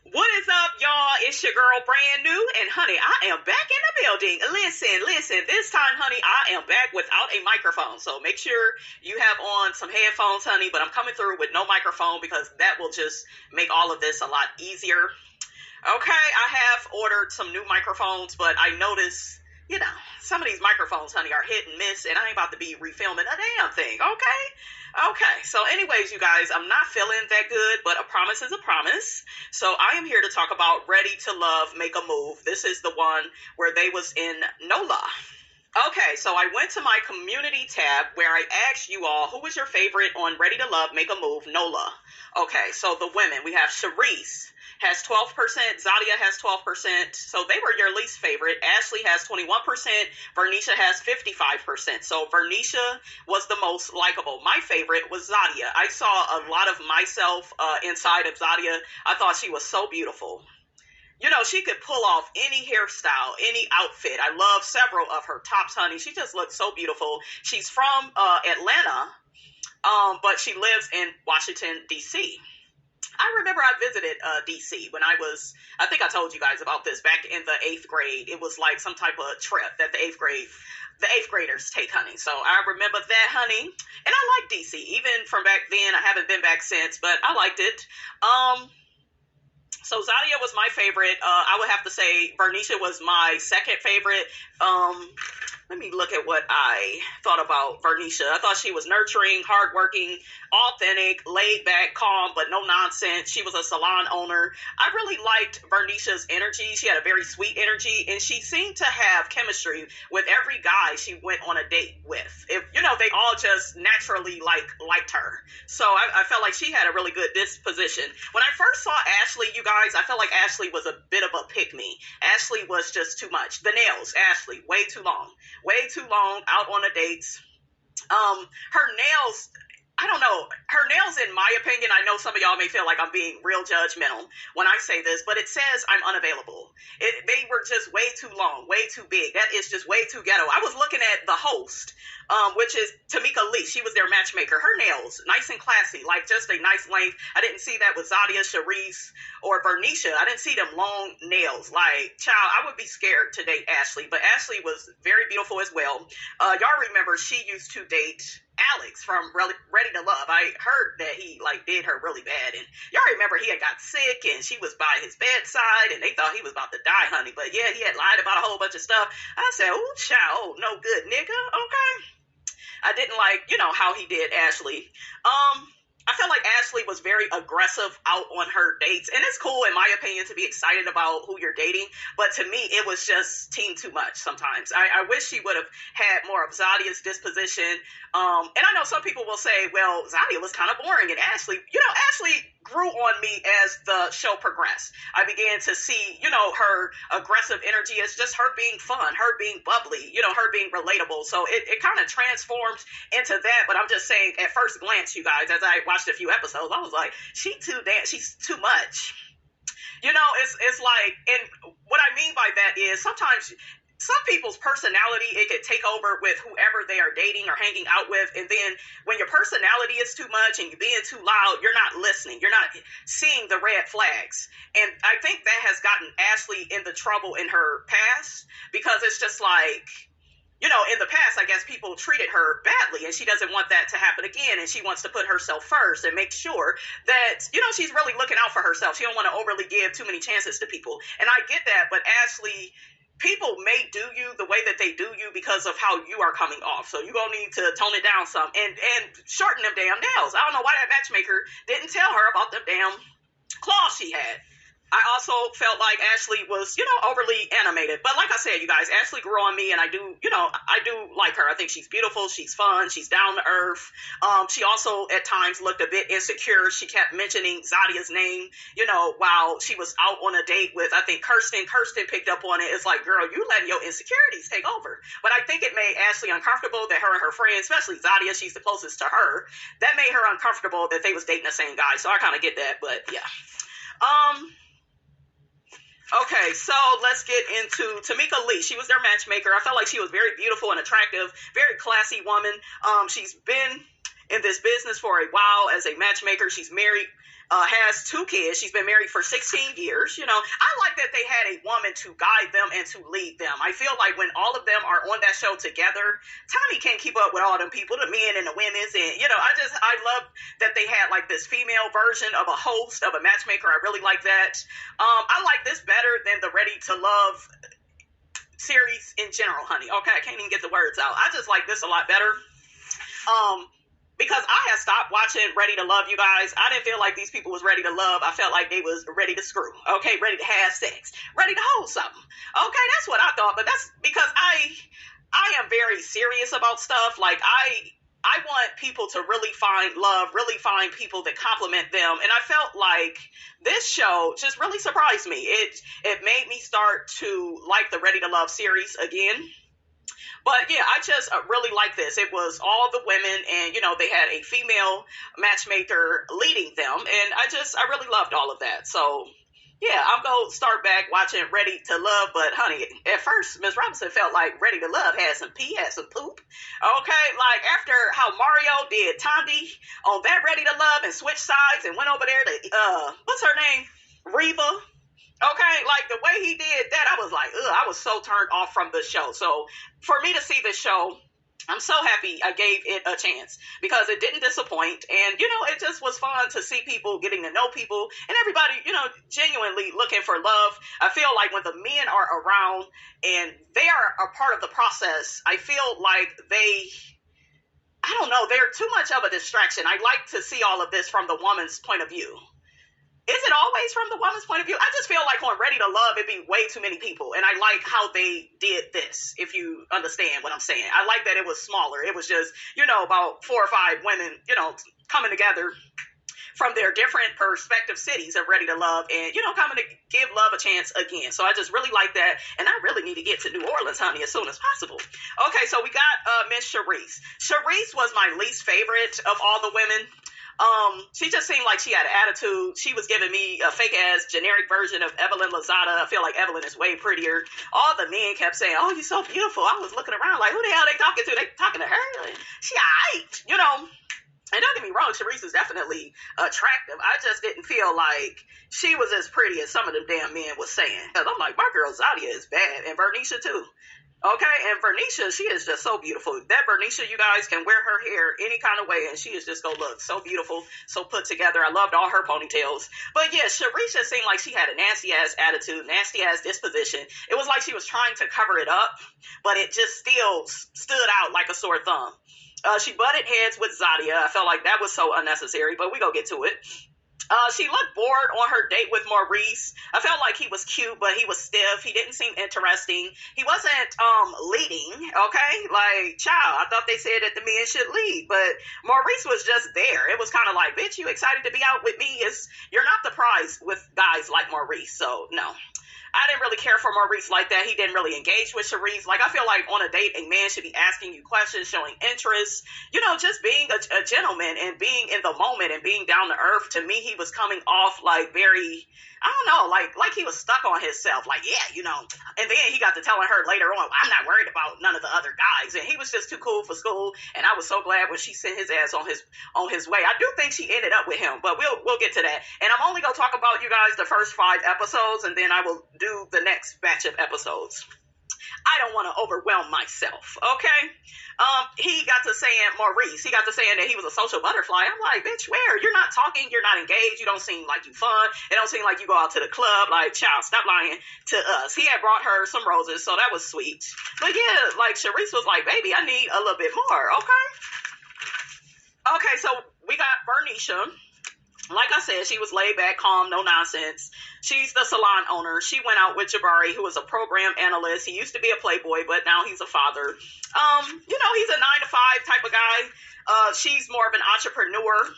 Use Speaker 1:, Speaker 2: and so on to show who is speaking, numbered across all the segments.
Speaker 1: What is up, y'all? It's your girl, Brand New, and honey, I am back in the building. Listen, this time, honey, I am back without a microphone. So make sure you have on some headphones, honey, but I'm coming through with no microphone because that will just make all of this a lot easier. Okay, I have ordered some new microphones, but I noticed, some of these microphones, honey, are hit and miss, and I ain't about to be refilming a damn thing, okay? Okay, so anyways, you guys, I'm not feeling that good, but a promise is a promise. So I am here to talk about Ready to Love, Make a Move. This is the one where they was in NOLA. Okay, so I went to my community tab where I asked you all, who was your favorite on Ready to Love, Make a Move, NOLA? Okay, so the women, we have Sharice has 12%, Zadia has 12%, so they were your least favorite. Ashley has 21%, Vernisha has 55%, so Vernisha was the most likable. My favorite was Zadia. I saw a lot of myself inside of Zadia. I thought she was so beautiful. She could pull off any hairstyle, any outfit. I love several of her tops, honey. She just looked so beautiful. She's from Atlanta, but she lives in Washington, D.C. I remember I visited D.C. when I think I told you guys about this back in the 8th grade. It was like some type of trip that the 8th graders take, honey. So I remember that, honey. And I like D.C. Even from back then. I haven't been back since, but I liked it. So Zadia was my favorite. I would have to say Vernisha was my second favorite. Let me look at what I thought about Vernisha. I thought she was nurturing, hardworking, authentic, laid back, calm, but no nonsense. She was a salon owner. I really liked Vernisha's energy. She had a very sweet energy, and she seemed to have chemistry with every guy she went on a date with. They all just naturally liked her. So I felt like she had a really good disposition. When I first saw Ashley, you guys, I felt like Ashley was a bit of a pick-me. Ashley was just too much. The nails, Ashley, way too long out on the dates. Her nails, I don't know, her nails, in my opinion, I know some of y'all may feel like I'm being real judgmental when I say this, but it says I'm unavailable. They were just way too long, way too big. That is just way too ghetto. I was looking at the host, which is Tamika Lee. She was their matchmaker. Her nails, nice and classy, like just a nice length. I didn't see that with Zadia, Sharice, or Vernisha. I didn't see them long nails. Like, child, I would be scared to date Ashley, but Ashley was very beautiful as well. Y'all remember she used to date Alex from Ready to Love. I heard that he did her really bad, and y'all remember he had got sick and she was by his bedside and they thought he was about to die, honey. But yeah, he had lied about a whole bunch of stuff. I said, oh, child, no good nigga. Okay. I didn't like, how he did Ashley. I felt like Ashley was very aggressive out on her dates, and it's cool, in my opinion, to be excited about who you're dating, but to me, it was just too much sometimes. I wish she would have had more of Zadia's disposition, and I know some people will say, well, Zadia was kind of boring, and Ashley grew on me as the show progressed. I began to see, her aggressive energy as just her being fun, her being bubbly, her being relatable, so it kind of transforms into that, but I'm just saying, at first glance, you guys, as I watched a few episodes, I was like, she's too much. It's like, and what I mean by that is sometimes some people's personality, it could take over with whoever they are dating or hanging out with. And then when your personality is too much and you're being too loud, you're not listening. You're not seeing the red flags. And I think that has gotten Ashley into trouble in her past, because it's just like, in the past, I guess people treated her badly, and she doesn't want that to happen again, and she wants to put herself first and make sure that, she's really looking out for herself. She don't want to overly give too many chances to people. And I get that, but Ashley, people may do you the way that they do you because of how you are coming off. So you're going to need to tone it down some and shorten them damn nails. I don't know why that matchmaker didn't tell her about the damn claws she had. I also felt like Ashley was, overly animated. But like I said, you guys, Ashley grew on me, and I do like her. I think she's beautiful. She's fun. She's down to earth. She also at times looked a bit insecure. She kept mentioning Zadia's name, while she was out on a date with, I think, Kirsten. Kirsten picked up on it. It's like, girl, you letting your insecurities take over. But I think it made Ashley uncomfortable that her and her friends, especially Zadia, she's the closest to her, that made her uncomfortable that they was dating the same guy. So I kind of get that. But yeah. Okay, so let's get into Tamika Lee. She was their matchmaker. I felt like she was very beautiful and attractive, very classy woman. She's been in this business for a while as a matchmaker. She's married has 2 kids. She's been married for 16 years. You know, I like that they had a woman to guide them and to lead them. I feel like when all of them are on that show together, Tommy can't keep up with all them people, the men and the women's. And, you know, I love that they had like this female version of a host, of a matchmaker. I really like that. I like this better than the Ready to Love series in general, honey. Okay, I can't even get the words out. I just like this a lot better. Because I had stopped watching Ready to Love, you guys. I didn't feel like these people was ready to love. I felt like they was ready to screw. Okay, ready to have sex, ready to hold something. Okay, that's what I thought. But that's because I am very serious about stuff. Like I want people to really find love, really find people that compliment them. And I felt like this show just really surprised me. It made me start to like the Ready to Love series again. But yeah, I just really like this. It was all the women, and, you know, they had a female matchmaker leading them. And I really loved all of that. So yeah, I'm going to start back watching Ready to Love. But honey, at first, Ms. Robinson felt like Ready to Love had some pee, had some poop. Okay, like after how Mario did Tandy on that Ready to Love and switched sides and went over there to, what's her name? Reba. Okay, like the way he did that, I was like, ugh, I was so turned off from the show. So for me to see this show, I'm so happy I gave it a chance because it didn't disappoint. And, you know, it just was fun to see people getting to know people and everybody, you know, genuinely looking for love. I feel like when the men are around and they are a part of the process, I feel like I don't know, they're too much of a distraction. I like to see all of this from the woman's point of view. Is it always from the woman's point of view? I just feel like on Ready to Love, it'd be way too many people. And I like how they did this, if you understand what I'm saying. I like that it was smaller. It was just, you know, about 4 or 5 women, you know, coming together from their different perspective cities of Ready to Love and, you know, coming to give love a chance again. So I just really like that. And I really need to get to New Orleans, honey, as soon as possible. Okay, so we got Miss Charisse. Charisse was my least favorite of all the women. She just seemed like she had an attitude. She was giving me a fake ass generic version of Evelyn Lozada. I feel like Evelyn is way prettier. All the men kept saying, "Oh, you're so beautiful." I was looking around like, who the hell are they talking to? They talking to her? She aight, you know. And don't get me wrong, Charisse is definitely attractive. I just didn't feel like she was as pretty as some of them damn men was saying. Cause I'm like, my girl Zadia is bad, and Vernisha too. Okay, and Vernisha, she is just so beautiful. That Vernisha, you guys can wear her hair any kind of way, and she is just gonna look so beautiful, so put together. I loved all her ponytails. But yeah, Sharisha seemed like she had a nasty-ass attitude, nasty-ass disposition. It was like she was trying to cover it up, but it just still stood out like a sore thumb. She butted heads with Zadia. I felt like that was so unnecessary, but we gonna get to it. She looked bored on her date with Maurice. I felt like he was cute, but he was stiff. He didn't seem interesting. He wasn't leading, okay? Like, child, I thought they said that the men should lead, but Maurice was just there. It was kind of like, bitch, you excited to be out with me? You're not the prize with guys like Maurice, so no. I didn't really care for Maurice like that. He didn't really engage with Charisse. Like, I feel like on a date, a man should be asking you questions, showing interest, you know, just being a gentleman and being in the moment and being down to earth. To me, he was coming off like very, I don't know, like he was stuck on himself. Like, yeah, you know, and then he got to telling her later on, I'm not worried about none of the other guys. And he was just too cool for school. And I was so glad when she sent his ass on his way. I do think she ended up with him, but we'll get to that. And I'm only going to talk about, you guys, the first 5 episodes, and then I will do the next batch of episodes. I don't want to overwhelm myself, okay? He got to saying, Maurice, he got to saying that he was a social butterfly. I'm like, bitch, where? You're not talking, you're not engaged, you don't seem like you fun, it don't seem like you go out to the club. Like, child, stop lying to us. He had brought her some roses, so that was sweet. But yeah, like, Charisse was like, baby, I need a little bit more, okay? Okay, so we got Vernisha. Like I said, she was laid back, calm, no nonsense. She's the salon owner. She went out with Jabari, who was a program analyst. He used to be a playboy, but now he's a father. You know, he's a 9-to-5 type of guy. She's more of an entrepreneur.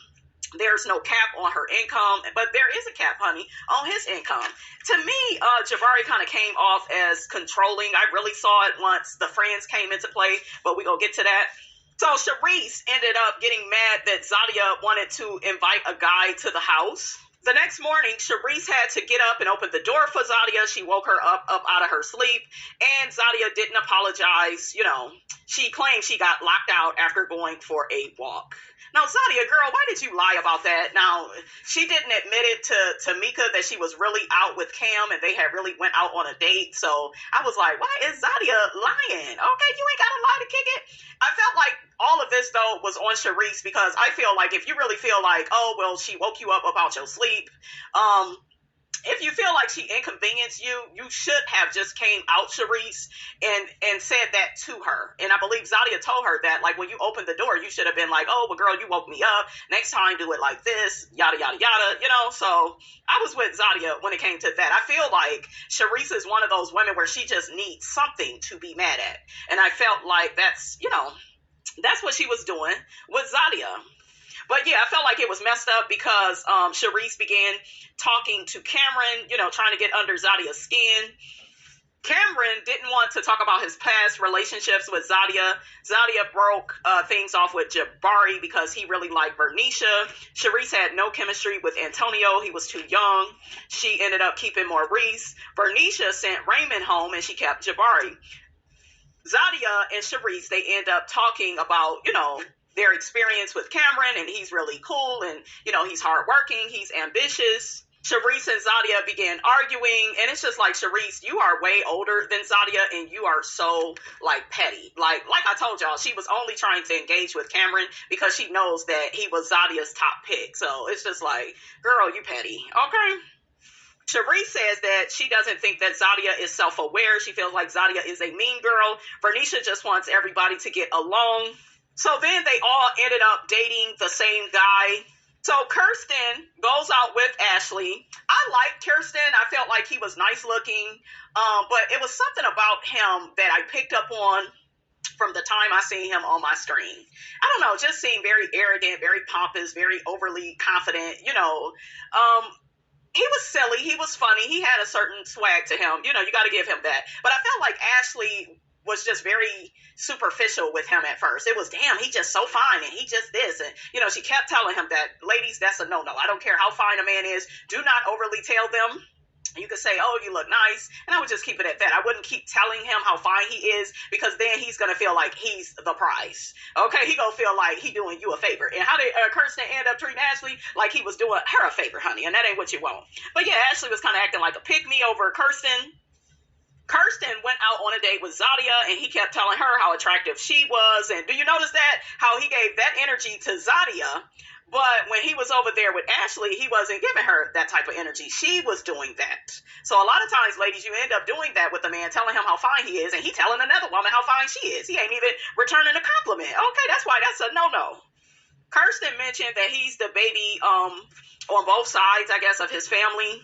Speaker 1: There's no cap on her income, but there is a cap, honey, on his income. To me, Jabari kind of came off as controlling. I really saw it once the friends came into play, but we're going to get to that. So Charisse ended up getting mad that Zadia wanted to invite a guy to the house. The next morning, Sharice had to get up and open the door for Zadia. She woke her up out of her sleep, and Zadia didn't apologize. She claimed she got locked out after going for a walk. Now, Zadia, girl, why did you lie about that? Now, she didn't admit it to Mika that she was really out with Cam and they had really went out on a date. So I was like, why is Zadia lying? Okay, you ain't got to lie to kick it. I felt like all of this, though, was on Sharice, because I feel like if you really feel like, oh, well, she woke you up about your sleep, if you feel like she inconvenienced you, you should have just came out, Sharice, and said that to her. And I believe Zadia told her that, like, when you opened the door, you should have been like, oh, well, girl, you woke me up. Next time, do it like this, yada, yada, yada, So I was with Zadia when it came to that. I feel like Sharice is one of those women where she just needs something to be mad at. And I felt like that's what she was doing with Zadia. But yeah, I felt like it was messed up because Sharice began talking to Cameron, trying to get under Zadia's skin. Cameron didn't want to talk about his past relationships with Zadia. Zadia broke things off with Jabari because he really liked Bernicia. Sharice had no chemistry with Antonio. He was too young. She ended up keeping Maurice. Bernicia sent Raymond home and she kept Jabari. Zadia and Sharice, they end up talking about, their experience with Cameron, and he's really cool, and, he's hardworking, he's ambitious. Sharice and Zadia began arguing, and it's just like, Sharice, you are way older than Zadia, and you are so, petty. Like I told y'all, she was only trying to engage with Cameron because she knows that he was Zadia's top pick. So it's just like, girl, you petty, okay? Sharice says that she doesn't think that Zadia is self-aware. She feels like Zadia is a mean girl. Bernicia just wants everybody to get along. So then they all ended up dating the same guy. So Kirsten goes out with Ashley. I liked Kirsten. I felt like he was nice looking. But it was something about him that I picked up on from the time I seen him on my screen. I don't know, just seemed very arrogant, very pompous, very overly confident, He was silly. He was funny. He had a certain swag to him. You got to give him that. But I felt like Ashley was just very superficial with him at first. It was, damn, he just so fine and he just this. And, she kept telling him that, ladies, that's a no-no. I don't care how fine a man is. Do not overly tell them. You could say, oh, you look nice. And I would just keep it at that. I wouldn't keep telling him how fine he is, because then he's going to feel like he's the prize. Okay, he going to feel like he doing you a favor. And how did Kirsten end up treating Ashley? Like he was doing her a favor, honey. And that ain't what you want. But yeah, Ashley was kind of acting like a pick-me over Kirsten. Kirsten went out on a date with Zadia, and he kept telling her how attractive she was. And do you notice that? How he gave that energy to Zadia, but when he was over there with Ashley, he wasn't giving her that type of energy. She was doing that. So a lot of times, ladies, you end up doing that with a man, telling him how fine he is, and he telling another woman how fine she is. He ain't even returning a compliment. Okay, that's why that's a no-no. Kirsten mentioned that he's the baby on both sides, I guess, of his family.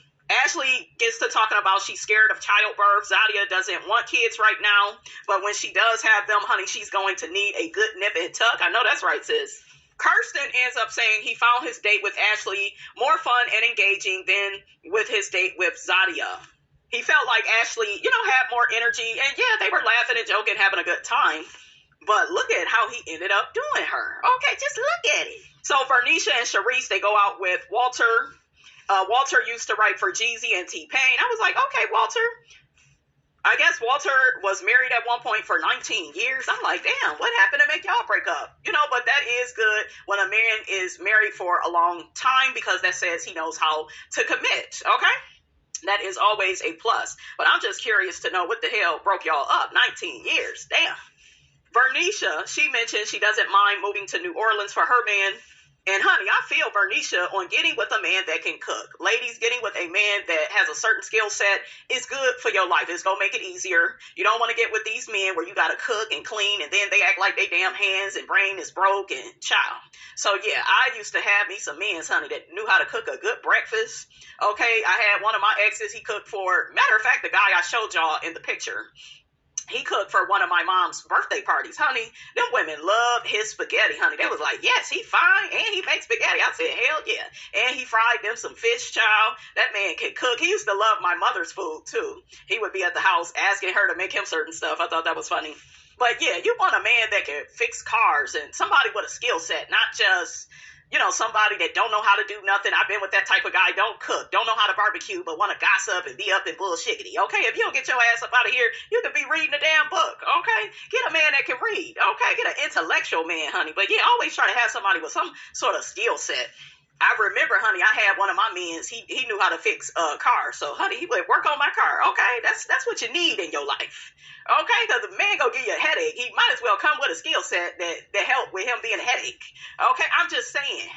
Speaker 1: Ashley gets to talking about she's scared of childbirth. Zadia doesn't want kids right now, but when she does have them, honey, she's going to need a good nip and tuck. I know that's right, sis. Kirsten ends up saying he found his date with Ashley more fun and engaging than with his date with Zadia. He felt like Ashley, had more energy, and yeah, they were laughing and joking, having a good time. But look at how he ended up doing her. Okay, just look at it. So Bernicia and Sharice, they go out with Walter. Walter used to write for Jeezy and T-Pain. I was like, okay, Walter. I guess Walter was married at one point for 19 years. I'm like, damn, what happened to make y'all break up? But that is good when a man is married for a long time, because that says he knows how to commit, okay? That is always a plus. But I'm just curious to know what the hell broke y'all up. 19 years, damn. Bernicia, she mentioned she doesn't mind moving to New Orleans for her man. And honey, I feel Bernicia on getting with a man that can cook. Ladies, getting with a man that has a certain skill set is good for your life. It's going to make it easier. You don't want to get with these men where you got to cook and clean, and then they act like they damn hands and brain is broke and child. So yeah, I used to have me some men, honey, that knew how to cook a good breakfast. Okay, I had one of my exes, he cooked for, matter of fact, the guy I showed y'all in the picture. He cooked for one of my mom's birthday parties, honey. Them women loved his spaghetti, honey. They was like, yes, he fine, and he makes spaghetti. I said, hell yeah. And he fried them some fish, child. That man can cook. He used to love my mother's food, too. He would be at the house asking her to make him certain stuff. I thought that was funny. But yeah, you want a man that can fix cars and somebody with a skill set, not just somebody that don't know how to do nothing. I've been with that type of guy. Don't cook, don't know how to barbecue, but want to gossip and be up in bullshiggity. Okay, if you don't get your ass up out of here, you could be reading a damn book. Okay, get a man that can read. Okay, get an intellectual man, honey. But yeah, always try to have somebody with some sort of skill set. I remember, honey, I had one of my men, he knew how to fix a car. So, honey, he would work on my car. Okay, that's what you need in your life. Okay, because the man gonna give you a headache. He might as well come with a skill set that help with him being a headache. Okay, I'm just saying.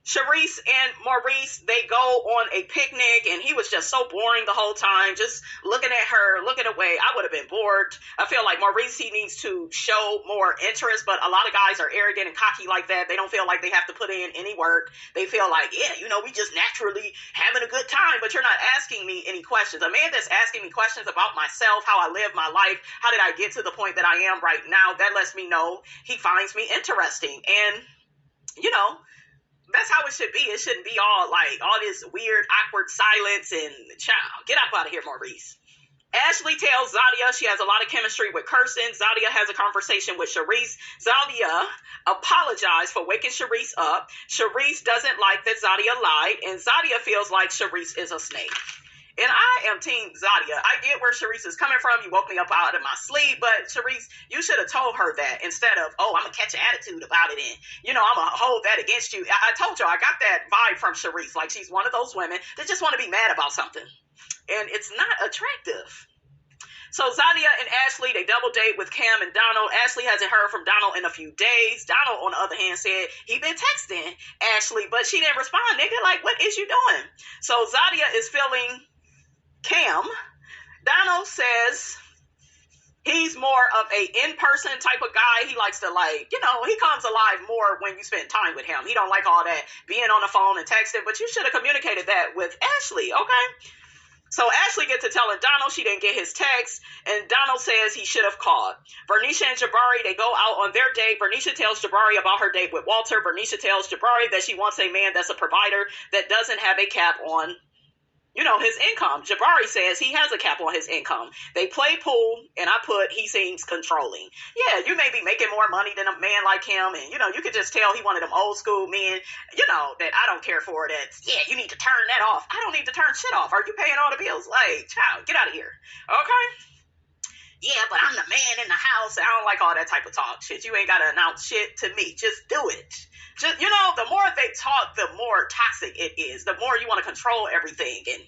Speaker 1: Sharice and Maurice, they go on a picnic, and he was just so boring the whole time, just looking at her, looking away. I would have been bored. I feel like Maurice, he needs to show more interest, but a lot of guys are arrogant and cocky like that. They don't feel like they have to put in any work. They feel like, yeah, we just naturally having a good time, but you're not asking me any questions. A man that's asking me questions about myself, how I live my life, how did I get to the point that I am right now, that lets me know he finds me interesting. And, that's how it should be. It shouldn't be all this weird, awkward silence and child. Get up out of here, Maurice. Ashley tells Zadia she has a lot of chemistry with Kirsten. Zadia has a conversation with Sharice. Zadia apologized for waking Sharice up. Sharice doesn't like that Zadia lied, and Zadia feels like Sharice is a snake. And I am team Zadia. I get where Sharice is coming from. You woke me up out of my sleep. But Sharice, you should have told her that instead of, I'm going to catch an attitude about it. And, I'm going to hold that against you. I told you, I got that vibe from Sharice. Like she's one of those women that just want to be mad about something. And it's not attractive. So Zadia and Ashley, they double date with Cam and Donald. Ashley hasn't heard from Donald in a few days. Donald, on the other hand, said he been texting Ashley, but she didn't respond. Nigga, like, what is you doing? So Zadia is feeling Cam. Donald says he's more of a in-person type of guy. He likes to he comes alive more when you spend time with him. He don't like all that being on the phone and texting, but you should have communicated that with Ashley, okay? So Ashley gets to telling Donald she didn't get his text, and Donald says he should have called. Vernisha and Jabari, they go out on their date. Vernisha tells Jabari about her date with Walter. Vernisha tells Jabari that she wants a man that's a provider that doesn't have a cap on his income. Jabari says he has a cap on his income. They play pool, and I put, he seems controlling. Yeah, you may be making more money than a man like him, and, you could just tell he one of them old school men, that I don't care for, that, yeah, you need to turn that off. I don't need to turn shit off. Are you paying all the bills? Like, child, get out of here. Okay? Yeah, but I'm the man in the house, and I don't like all that type of talk shit. You ain't got to announce shit to me. Just do it. Just, the more they talk, the more toxic it is. The more you want to control everything. And,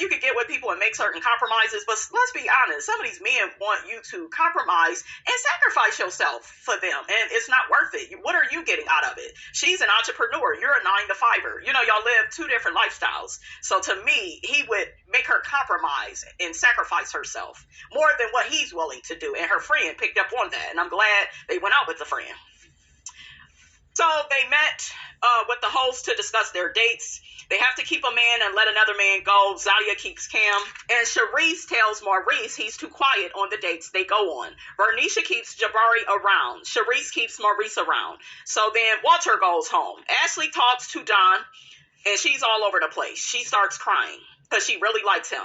Speaker 1: you could get with people and make certain compromises, but let's be honest, some of these men want you to compromise and sacrifice yourself for them, and it's not worth it. What are you getting out of it? She's an entrepreneur. You're a 9-to-5er. Y'all live two different lifestyles. So to me, he would make her compromise and sacrifice herself more than what he's willing to do. And her friend picked up on that, and I'm glad they went out with the friend. So they met with the host to discuss their dates. They have to keep a man and let another man go. Zadia keeps Cam. And Sharice tells Maurice he's too quiet on the dates they go on. Vernisha keeps Jabari around. Sharice keeps Maurice around. So then Walter goes home. Ashley talks to Don, and she's all over the place. She starts crying because she really likes him.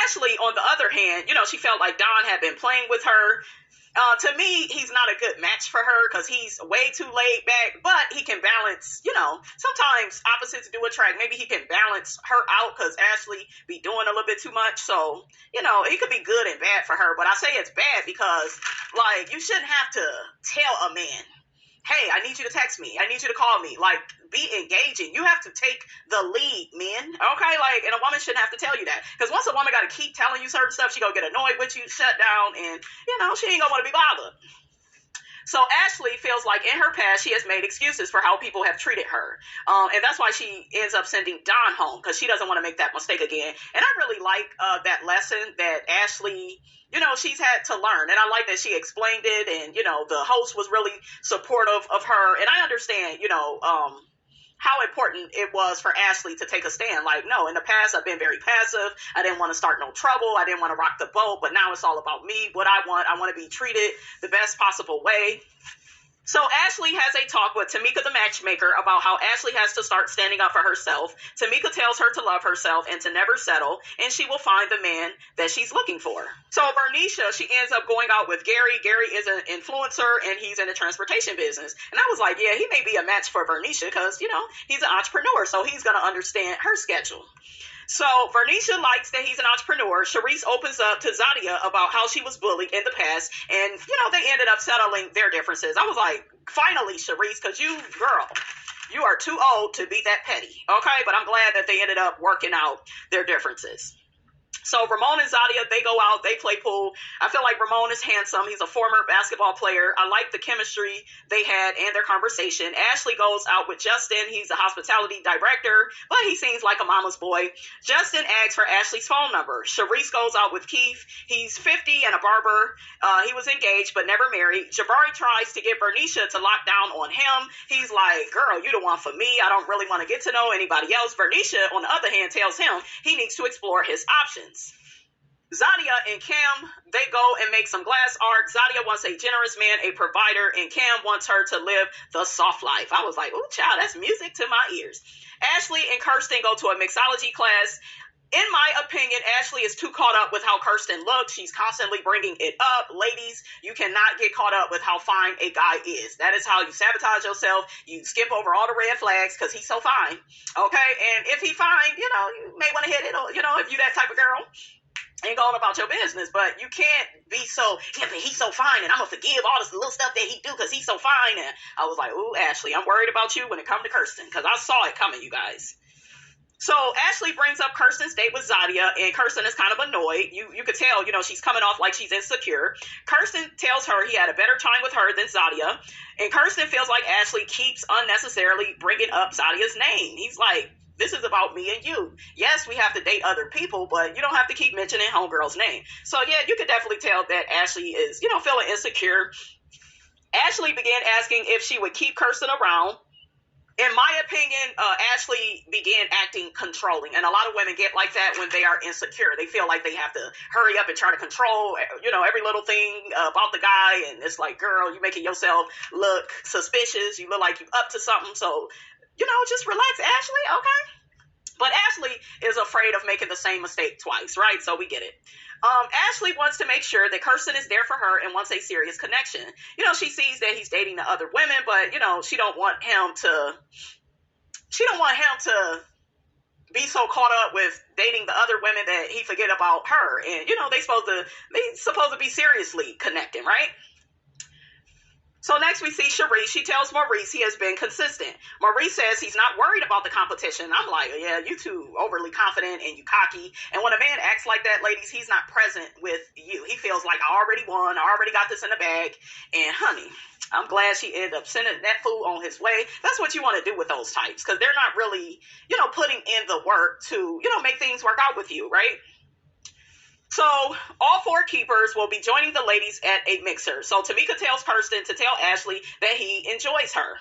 Speaker 1: Ashley, on the other hand, she felt like Don had been playing with her. To me, he's not a good match for her because he's way too laid back, but he can balance, sometimes opposites do attract. Maybe he can balance her out because Ashley be doing a little bit too much. So, it could be good and bad for her, but I say it's bad because, you shouldn't have to tell a man, hey, I need you to text me. I need you to call me. Be engaging. You have to take the lead, men. Okay? And a woman shouldn't have to tell you that. Because once a woman got to keep telling you certain stuff, she going to get annoyed with you, shut down, and, she ain't going to want to be bothered. So Ashley feels like in her past, she has made excuses for how people have treated her. And that's why she ends up sending Don home, because she doesn't want to make that mistake again. And I really like that lesson that Ashley, she's had to learn. And I like that she explained it. And, the host was really supportive of her. And I understand, how important it was for Ashley to take a stand. No, in the past, I've been very passive. I didn't want to start no trouble. I didn't want to rock the boat. But now it's all about me, what I want. I want to be treated the best possible way. So Ashley has a talk with Tamika the matchmaker about how Ashley has to start standing up for herself. Tamika tells her to love herself and to never settle, and she will find the man that she's looking for. So Bernicia, she ends up going out with Gary. Gary is an influencer, and he's in the transportation business. And I was like, yeah, he may be a match for Bernicia because, he's an entrepreneur, so he's going to understand her schedule. So Bernicia likes that he's an entrepreneur. Charisse opens up to Zadia about how she was bullied in the past, and they ended up settling their differences. I was like, finally, Charisse, because you are too old to be that petty, okay? But I'm glad that they ended up working out their differences. So Ramon and Zadia, they go out, they play pool. I feel like Ramon is handsome. He's a former basketball player. I like the chemistry they had and their conversation. Ashley goes out with Justin. He's a hospitality director, but he seems like a mama's boy. Justin asks for Ashley's phone number. Charisse goes out with Keith. He's 50 and a barber. He was engaged but never married. Jabari tries to get Bernicia to lock down on him. He's like, girl, you the one for me. I don't really want to get to know anybody else. Bernicia, on the other hand, tells him he needs to explore his options. Zadia and Cam, they go and make some glass art. Zadia wants a generous man, a provider, and Cam wants her to live the soft life. I was like, ooh, child, that's music to my ears. Ashley and Kirsten go to a mixology class. In my opinion, Ashley is too caught up with how Kirsten looks. She's constantly bringing it up. Ladies, you cannot get caught up with how fine a guy is. That is how you sabotage yourself. You skip over all the red flags because he's so fine. Okay? And if he's fine, you may want to hit it. Or, if you that type of girl, ain't going about your business. But you can't be so, yeah, but he's so fine, and I'm going to forgive all this little stuff that he do because he's so fine. And I was like, ooh, Ashley, I'm worried about you when it comes to Kirsten because I saw it coming, you guys. So Ashley brings up Kirsten's date with Zadia, and Kirsten is kind of annoyed. You could tell, she's coming off like she's insecure. Kirsten tells her he had a better time with her than Zadia, and Kirsten feels like Ashley keeps unnecessarily bringing up Zadia's name. He's like, this is about me and you. Yes, we have to date other people, but you don't have to keep mentioning homegirl's name. So yeah, you could definitely tell that Ashley is, feeling insecure. Ashley began asking if she would keep Kirsten around. In my opinion, Ashley began acting controlling, and a lot of women get like that when they are insecure. They feel like they have to hurry up and try to control, every little thing about the guy, and it's like, girl, you're making yourself look suspicious. You look like you up to something, so, just relax, Ashley, okay? But Ashley is afraid of making the same mistake twice, right? So we get it. Ashley wants to make sure that Kirsten is there for her and wants a serious connection. She sees that he's dating the other women, but, she don't want him to be so caught up with dating the other women that he forget about her. And, they supposed to be seriously connecting, right? So next we see Charisse. She tells Maurice he has been consistent. Maurice says he's not worried about the competition. I'm like, yeah, you too overly confident and you cocky. And when a man acts like that, ladies, he's not present with you. He feels like, I already won. I already got this in the bag. And honey, I'm glad she ended up sending that fool on his way. That's what you want to do with those types, because they're not really, putting in the work to, make things work out with you, right? So all four keepers will be joining the ladies at a mixer. So Tamika tells Kirsten to tell Ashley that he enjoys her.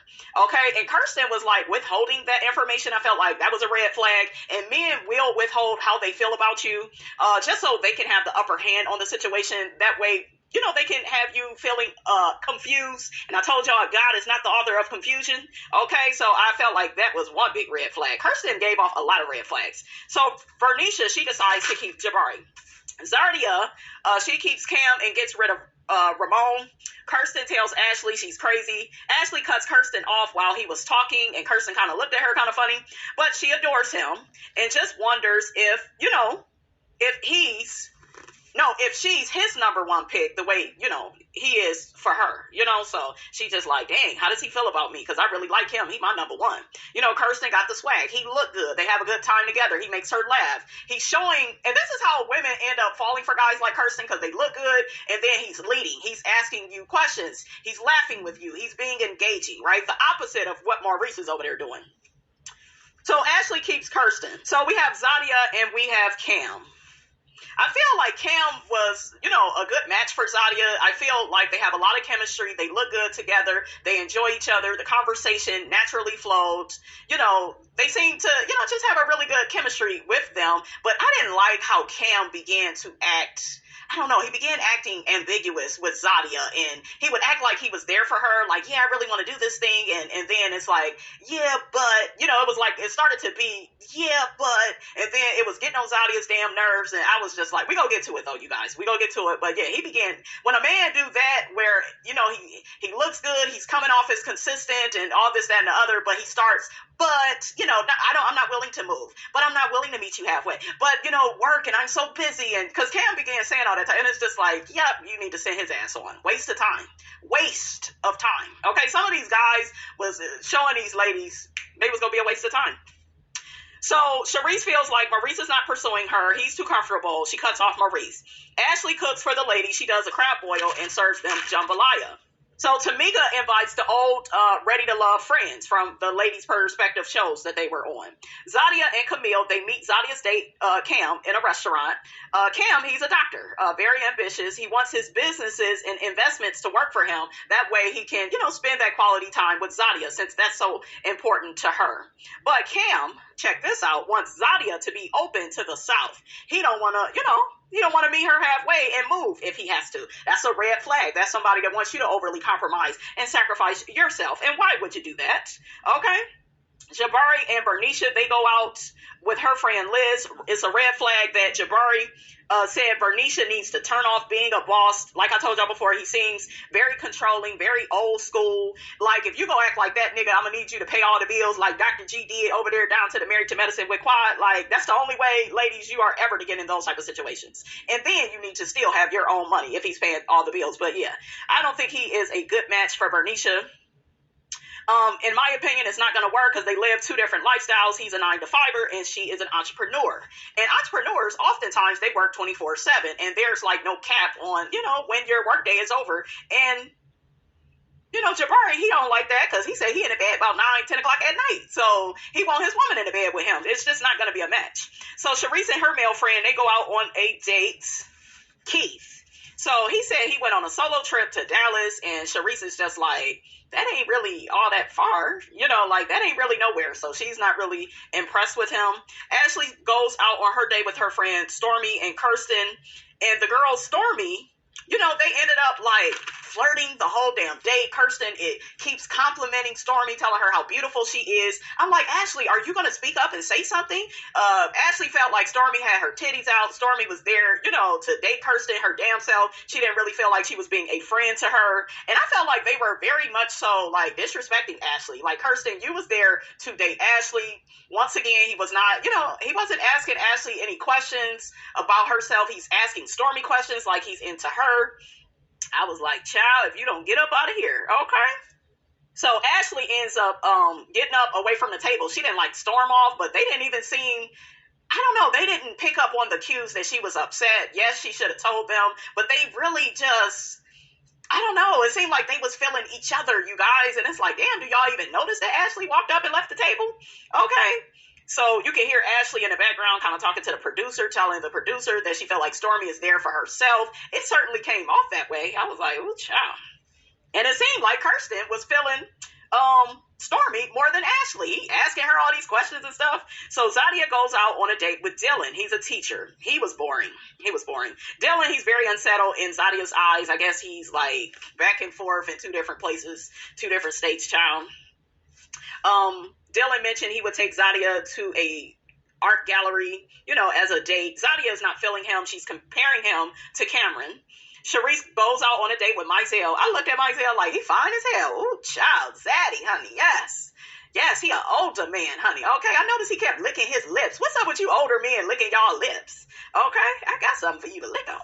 Speaker 1: Okay. And Kirsten was like withholding that information. I felt like that was a red flag. And men will withhold how they feel about you, just so they can have the upper hand on the situation. That way, they can have you feeling confused. And I told y'all, God is not the author of confusion. Okay, so I felt like that was one big red flag. Kirsten gave off a lot of red flags. So Bernicia, she decides to keep Jabari. Zadia, she keeps Cam and gets rid of Ramon. Kirsten tells Ashley she's crazy. Ashley cuts Kirsten off while he was talking, and Kirsten kind of looked at her kind of funny, but she adores him and just wonders if, if she's his number one pick the way, he is for her, so she just like, dang, how does he feel about me? Because I really like him. He's my number one. Kirsten got the swag. He looked good. They have a good time together. He makes her laugh. He's showing, and this is how women end up falling for guys like Kirsten, because they look good, and then he's leading. He's asking you questions. He's laughing with you. He's being engaging, right? The opposite of what Maurice is over there doing. So Ashley keeps Kirsten. So we have Zadia and we have Cam. I feel like Cam was, a good match for Zadia. I feel like they have a lot of chemistry. They look good together. They enjoy each other. The conversation naturally flowed. They seem to, just have a really good chemistry with them. But I didn't like how Cam began to act. I don't know, he began acting ambiguous with Zadia, and he would act like he was there for her, like, yeah, I really want to do this thing, and then it's like, yeah, but, it was like, it started to be, yeah, but, and then it was getting on Zadia's damn nerves, and I was just like, we gonna get to it, though, you guys, we gonna get to it, but yeah, he began, when a man do that, where, he looks good, he's coming off as consistent, and all this, that, and the other, but he starts, but, I'm not willing to move, but I'm not willing to meet you halfway, but, work, and I'm so busy, and, because Cam began saying all that time, and it's just like, yep, you need to send his ass on. Waste of time. Okay, some of these guys was showing these ladies they was gonna be a waste of time. So Sharice feels like Maurice is not pursuing her. He's too comfortable. She cuts off Maurice. Ashley cooks for the ladies. She does a crab boil and serves them jambalaya. So Tamika invites the old ready-to-love friends from the ladies' perspective shows that they were on. Zadia and Camille, they meet Zadia's date, Cam, in a restaurant. Cam, he's a doctor, very ambitious. He wants his businesses and investments to work for him. That way he can, spend that quality time with Zadia, since that's so important to her. But Cam, check this out, wants Zadia to be open to the South. He don't want to, he don't want to meet her halfway and move if he has to. That's a red flag. That's somebody that wants you to overly compromise and sacrifice yourself. And why would you do that? Okay. Jabari and Bernicia, they go out with her friend Liz. It's a red flag that Jabari said Bernicia needs to turn off being a boss. Like I told y'all before, he seems very controlling, very old school. Like, if you go act like that, nigga, I'm gonna need you to pay all the bills like Dr. G did over there down to the Married to Medicine with Quad. Like, that's the only way, ladies, you are ever to get in those type of situations. And then you need to still have your own money if he's paying all the bills. But yeah, I don't think he is a good match for Bernicia. In my opinion, it's not going to work because they live two different lifestyles. He's a 9-to-5er and she is an entrepreneur. And entrepreneurs, oftentimes, they work 24/7, and there's like no cap on, when your workday is over. And, Jabari, he don't like that because he said he in the bed about 9-10 o'clock at night. So he want his woman in the bed with him. It's just not going to be a match. So Sharice and her male friend, they go out on a date. Keith. So he said he went on a solo trip to Dallas, and Sharice is just like, that ain't really all that far, like that ain't really nowhere. So she's not really impressed with him. Ashley goes out on her date with her friend Stormy and Kirsten, and the girl Stormy, they ended up like flirting the whole damn date. Kirsten, it keeps complimenting Stormy, telling her how beautiful she is. I'm like, Ashley, are you going to speak up and say something? Ashley felt like Stormy had her titties out. Stormy was there, to date Kirsten, her damn self. She didn't really feel like she was being a friend to her. And I felt like they were very much so like disrespecting Ashley. Like, Kirsten, you was there to date Ashley. Once again, he was not, he wasn't asking Ashley any questions about herself. He's asking Stormy questions like he's into her. I was like, child, if you don't get up out of here, okay? So Ashley ends up getting up away from the table. She didn't like storm off, but they didn't even seem, I don't know, they didn't pick up on the cues that she was upset. Yes, she should have told them, but they really just, I don't know, it seemed like they was feeling each other, you guys, and it's like, damn, do y'all even notice that Ashley walked up and left the table? Okay. So you can hear Ashley in the background kind of talking to the producer, telling the producer that she felt like Stormy is there for herself. It certainly came off that way. I was like, ooh, child. And it seemed like Kirsten was feeling Stormy more than Ashley, asking her all these questions and stuff. So Zadia goes out on a date with Dylan. He's a teacher. He was boring. Dylan, he's very unsettled in Zadia's eyes. I guess he's like back and forth in two different places, two different states, child. Dylan mentioned he would take Zadia to a art gallery, as a date. Zadia is not feeling him. She's comparing him to Cameron. Sharice goes out on a date with Mizell. I looked at Mizell like, he fine as hell. Ooh, child, Zaddy, honey, yes. Yes, he an older man, honey. Okay, I noticed he kept licking his lips. What's up with you older men licking y'all lips? Okay, I got something for you to lick on.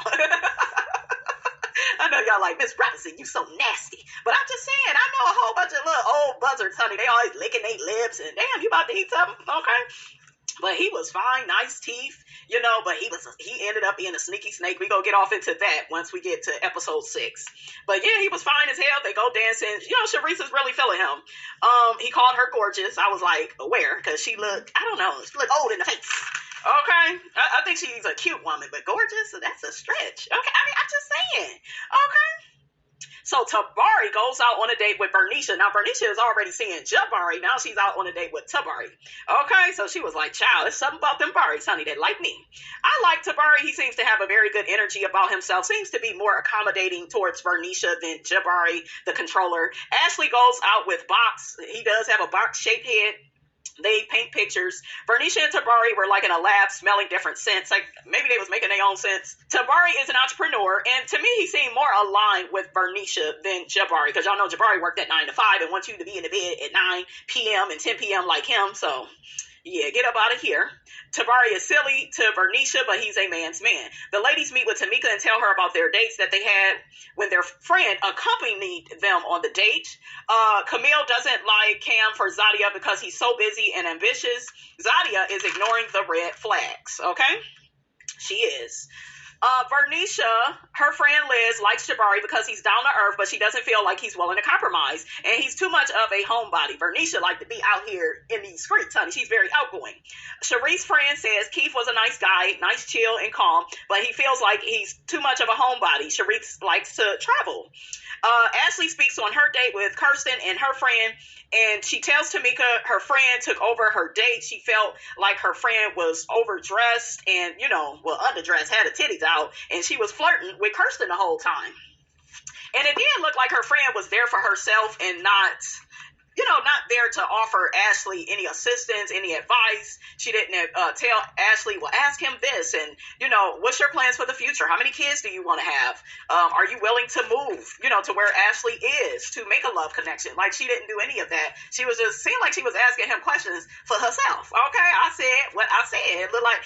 Speaker 1: I know y'all like, Miss Robinson, you so nasty. But I'm just saying, I know a whole bunch of little old buzzards, honey. They always licking their lips, and damn, you about to eat something? Okay. But he was fine, nice teeth, but he ended up being a sneaky snake. We gonna get off into that once we get to episode 6. But yeah, he was fine as hell. They go dancing. Sharice is really feeling him. He called her gorgeous. I was like, aware, because she looked, I don't know, she looked old in the face. Okay, I think she's a cute woman, but gorgeous, that's a stretch. Okay, I mean, I'm just saying. Okay. So Tabari goes out on a date with Bernicia. Now, Bernicia is already seeing Jabari. Now she's out on a date with Tabari. Okay, so she was like, child, there's something about them Baris, honey, that like me. I like Tabari. He seems to have a very good energy about himself. Seems to be more accommodating towards Bernicia than Jabari, the controller. Ashley goes out with Box. He does have a box-shaped head. They paint pictures. Bernicia and Tabari were like in a lab smelling different scents. Like maybe they was making their own scents. Tabari is an entrepreneur, and to me, he seemed more aligned with Bernicia than Jabari, because y'all know Jabari worked at 9 to 5 and wants you to be in the bed at 9 p.m. and 10 p.m. like him. So yeah, get up out of here. Tabari is silly to Bernicia, but he's a man's man. The ladies meet with Tamika and tell her about their dates that they had when their friend accompanied them on the date. Camille doesn't like Cam for Zadia because he's so busy and ambitious. Zadia is ignoring the red flags, okay? She is. Bernicia, her friend Liz, likes Jabari because he's down to earth, but she doesn't feel like he's willing to compromise, and he's too much of a homebody. Bernicia like to be out here in these streets, honey. She's very outgoing. Sharice's friend says Keith was a nice guy, nice, chill, and calm, but he feels like he's too much of a homebody. Sharice likes to travel. Ashley speaks on her date with Kirsten and her friend, and she tells Tamika her friend took over her date. She felt like her friend was overdressed and, underdressed, had her titties out, and she was flirting with Kirsten the whole time. And it did look like her friend was there for herself and not there to offer Ashley any assistance, any advice. She didn't tell Ashley, well, ask him this, and, what's your plans for the future? How many kids do you want to have? Are you willing to move, to where Ashley is to make a love connection? Like, she didn't do any of that. She was just, seemed like she was asking him questions for herself. Okay, I said what I said. It looked like,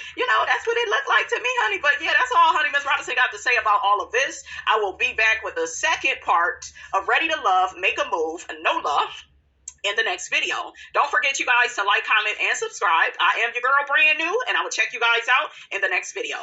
Speaker 1: that's what it looked like to me, honey. But yeah, that's all honey Miss Robinson got to say about all of this. I will be back with the second part of Ready to Love, Make a Move, No Love, in the next video. Don't forget, you guys, to like, comment, and subscribe. I am your girl, brand new, and I will check you guys out in the next video.